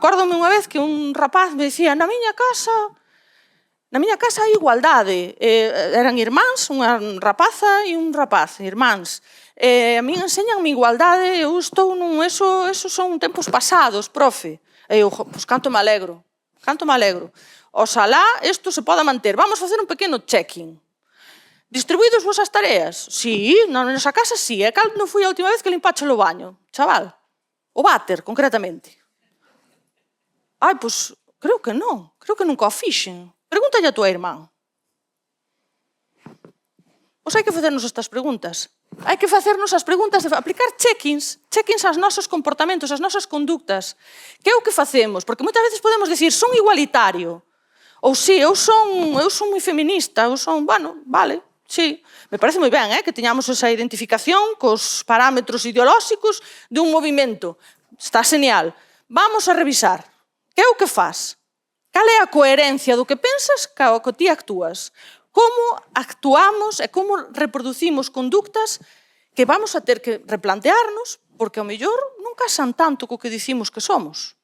Acórdome unha vez que un rapaz me dicía na miña casa hai igualdade. Eran irmáns, unha rapaza e un rapaz, irmáns. A min enseñanme igualdade, eu estou nun... Eso son tempos pasados, profe. E eu, pois canto me alegro, canto me alegro. Oxalá isto se poda manter. Vamos facer un pequeno check-in. Distribuídos vos as tareas? Sí, na nosa casa sí. E cal non foi a última vez que limpache o baño, chaval? O váter, concretamente. Ai, pois, creo que non. Creo que nunca o fixen. Pregúntalle a tua irmán. Pois hai que facernos estas preguntas. Hai que facernos as preguntas de aplicar check-ins aos nosos comportamentos, ás nosas conductas. Que é o que facemos? Porque moitas veces podemos dicir, son igualitario. Ou sí, eu son moi feminista, eu son, bueno, vale, sí. Me parece moi ben, que teñamos esa identificación cos parámetros ideolóxicos de un movimento. Está genial. Vamos a revisar. Que é o que faz? Cal é a coherencia do que pensas cao que ti actúas? Como actuamos e como reproducimos conductas que vamos a ter que replantearnos porque ao mellor non casan tanto co que dicimos que somos.